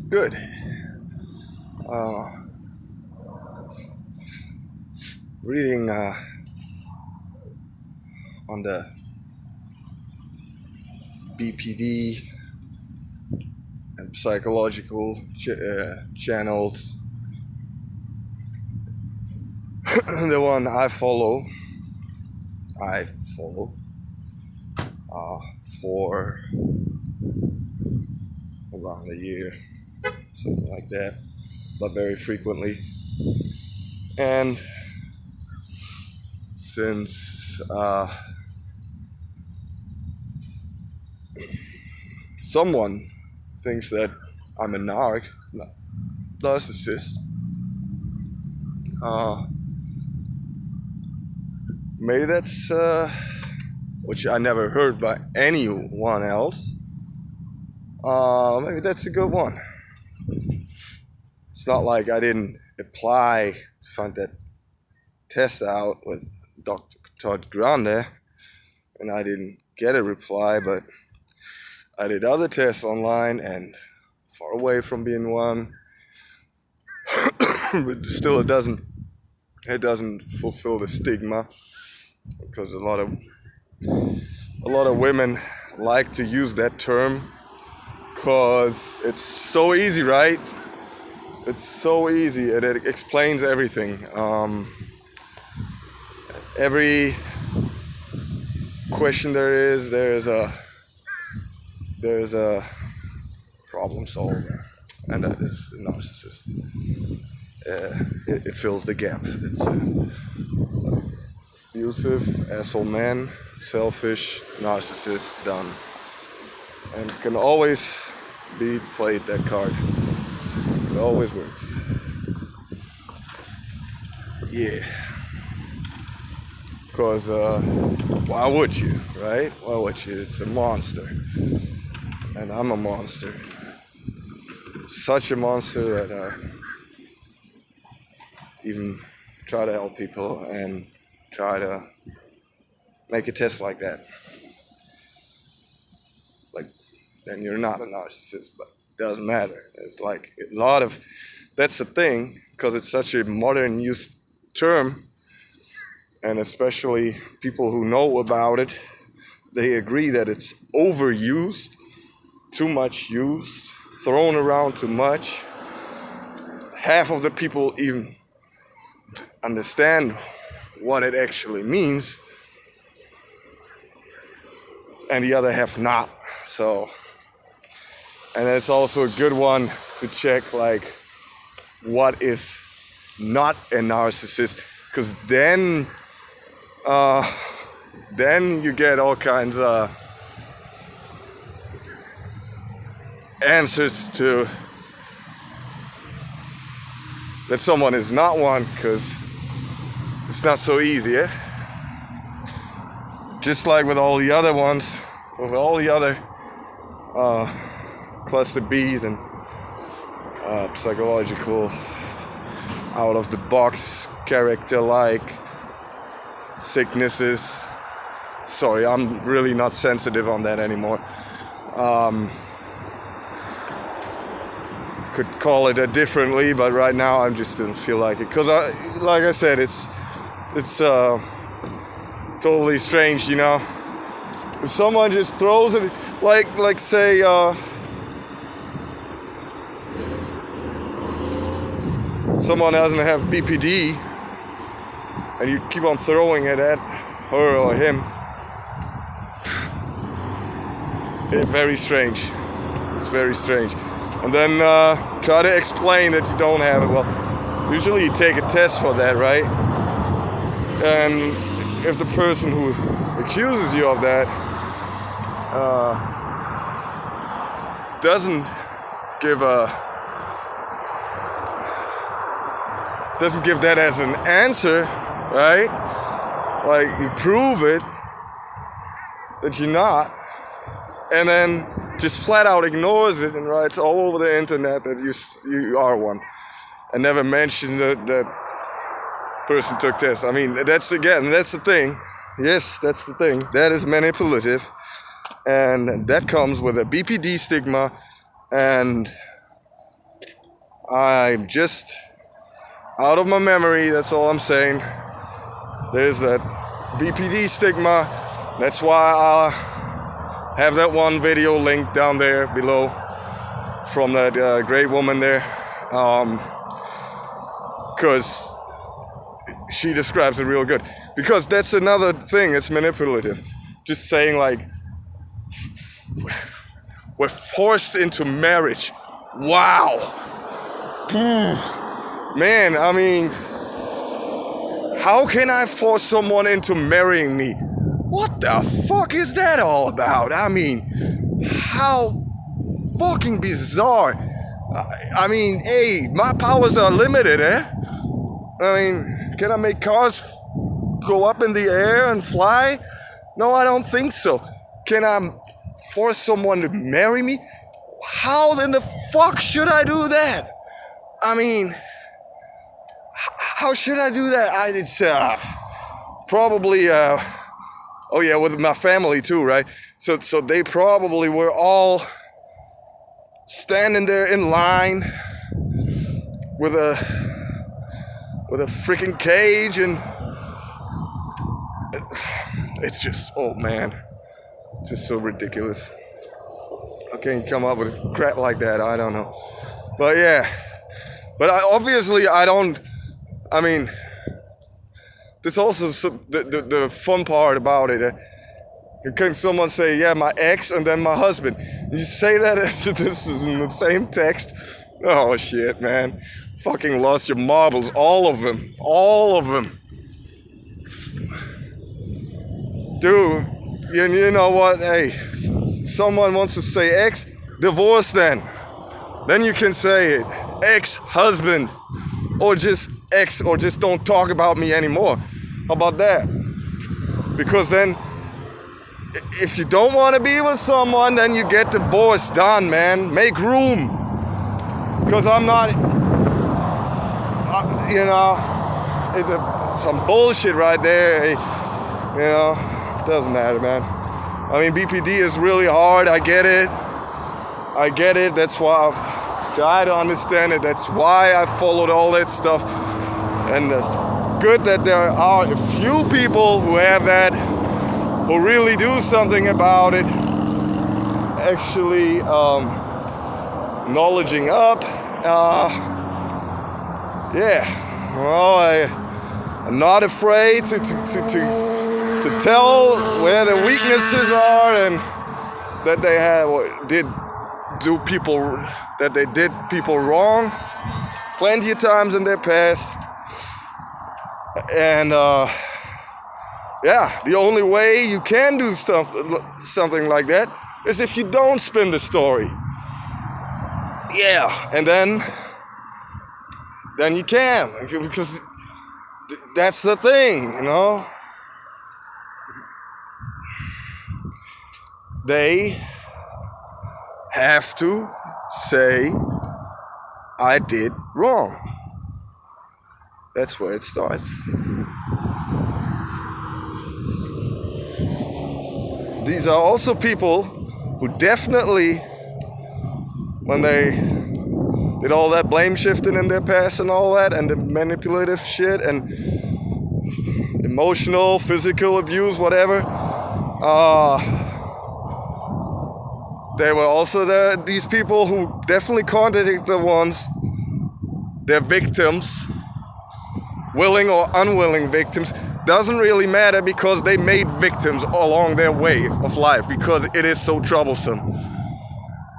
Good. Uh, Reading on the BPD and psychological channels. The one I follow for around a year, something like that, but very frequently. And since someone thinks that I'm a narcissist, maybe that's which I never heard by anyone else. Maybe that's a good one. It's not like I didn't apply to find that test out with Dr. Todd Grande and I didn't get a reply, but I did other tests online and far away from being one. But still it doesn't fulfill the stigma, because a lot of women like to use that term because it's so easy, right? It's so easy and it explains everything. Every question there's a problem solver, and that is a narcissist. It fills the gap. It's abusive, asshole man, selfish, narcissist, done. And can always be played, that card. It always works. Yeah. Because why would you, right? Why would you? It's a monster. And I'm a monster. Such a monster that even try to help people and try to make a test like that. Like, then you're not a narcissist, but it doesn't matter. It's like a lot of, that's the thing, because it's such a modern used term, and especially people who know about it, they agree that it's overused, too much used, thrown around too much. Half of the people even understand what it actually means, and the other half not. So, and it's also a good one to check, like, what is not a narcissist, because then you get all kinds of answers to that someone is not one, because it's not so easy, eh? Just like with all the other ones, with all the other cluster Bs and psychological out-of-the-box character-like sicknesses. Sorry, I'm really not sensitive on that anymore. Could call it differently, but right now I just didn't feel like it, because like I said, it's totally strange, you know. If someone just throws it, like say someone doesn't have BPD and you keep on throwing it at her or him, it's very strange. It's very strange. And then try to explain that you don't have it. Well, usually you take a test for that, right? And if the person who accuses you of that doesn't give that as an answer, right? Like, you prove it that you're not, and then just flat out ignores it and writes all over the internet that you are one, and never mentions that person took tests. I mean, that's the thing. Yes, that's the thing. That is manipulative, and that comes with a BPD stigma, and I'm just out of my memory, that's all I'm saying. There's that BPD stigma. That's why I have that one video linked down there below from that great woman there. Because she describes it real good. Because that's another thing, it's manipulative. Just saying like, we're forced into marriage. Wow. Man, I mean, how can I force someone into marrying me? What the fuck is that all about? I mean, how fucking bizarre. I mean, hey, my powers are limited, eh? I mean, can I make cars go up in the air and fly? No, I don't think so. Can I force someone to marry me? How in the fuck should I do that? I mean, how should I do that? It's probably, oh yeah, with my family too, right? So they probably were all standing there in line with a freaking cage, and it's just, oh man, just so ridiculous. How can you come up with crap like that? I don't know. But yeah, but obviously I don't, I mean, this also the fun part about it. Can someone say, yeah, my ex and then my husband? You say that as this is in the same text. Oh shit, man. Fucking lost your marbles. All of them. All of them. Dude, you know what? Hey, someone wants to say ex, divorce then. Then you can say it. Ex-husband. Or just ex, or just don't talk about me anymore. How about that? Because then, if you don't want to be with someone, then you get divorced. Done, man. Make room. Because I'm not, you know, it's some bullshit right there. You know, doesn't matter, man. I mean, BPD is really hard. I get it. I get it. That's why I've tried to understand it. That's why I followed all that stuff. And it's good that there are a few people who have that, who really do something about it, actually knowledging up. Yeah, well, I'm not afraid to tell where the weaknesses are, and that they did people wrong plenty of times in their past. And yeah, the only way you can do something like that is if you don't spin the story. Yeah, and then you can, because that's the thing, you know. They have to say, I did wrong. That's where it starts. These are also people who definitely, when they did all that blame shifting in their past and all that, and the manipulative shit and emotional, physical abuse, whatever, they were also these people who definitely contradict the ones, they're victims, willing or unwilling victims. Doesn't really matter, because they made victims along their way of life because it is so troublesome.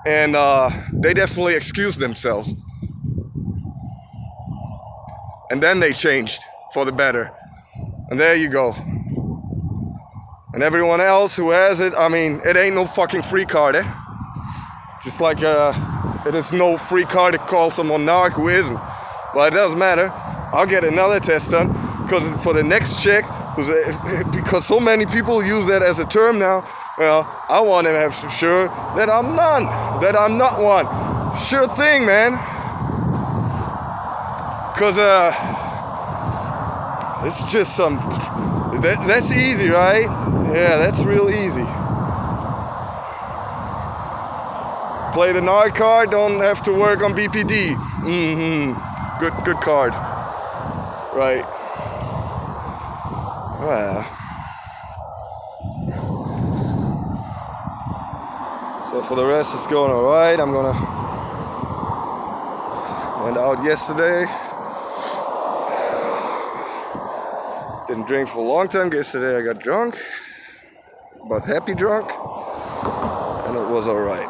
And they definitely excused themselves. And then they changed for the better. And there you go. And everyone else who has it, I mean, it ain't no fucking free card, eh? Just like it is no free card to call someone narc who isn't. But it doesn't matter. I'll get another test done, because for the next chick, because so many people use that as a term now, well, I want to have sure that I'm not one. Sure thing, man. Because it's just that's easy, right? Yeah, that's real easy. Play the Narc card, don't have to work on BPD. Good card. Right. Well. So for the rest, it's going alright. Went out yesterday. Didn't drink for a long time. Yesterday I got drunk, but happy drunk, and it was alright.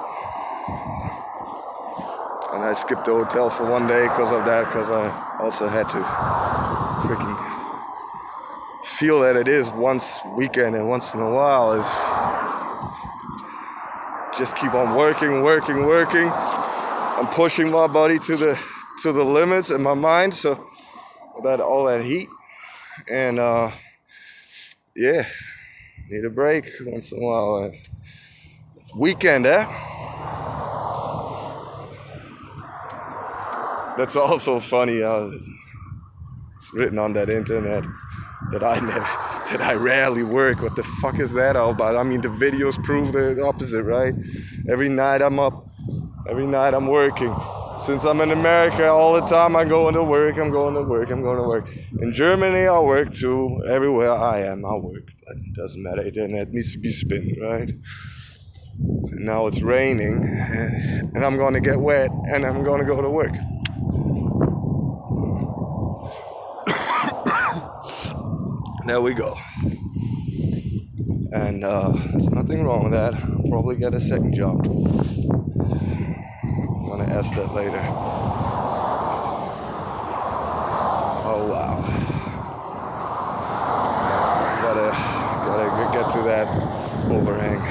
And I skipped the hotel for one day because of that, because I also had to freaking feel that it is once weekend and once in a while is just keep on working. I'm pushing my body to the limits in my mind, so that all that heat, and yeah, need a break once in a while. It's weekend, eh? That's also funny. It's written on that internet that I rarely work. What the fuck is that all about? I mean, the videos prove the opposite, right? Every night I'm up, every night I'm working. Since I'm in America, all the time I'm going to work. In Germany, I work too. Everywhere I am, I work. But it doesn't matter. The internet needs to be spin, right? And now it's raining, and I'm going to get wet, and I'm going to go to work. There we go. And there's nothing wrong with that. I'll probably get a second job. I'm gonna ask that later. Oh wow. Gotta get to that overhang.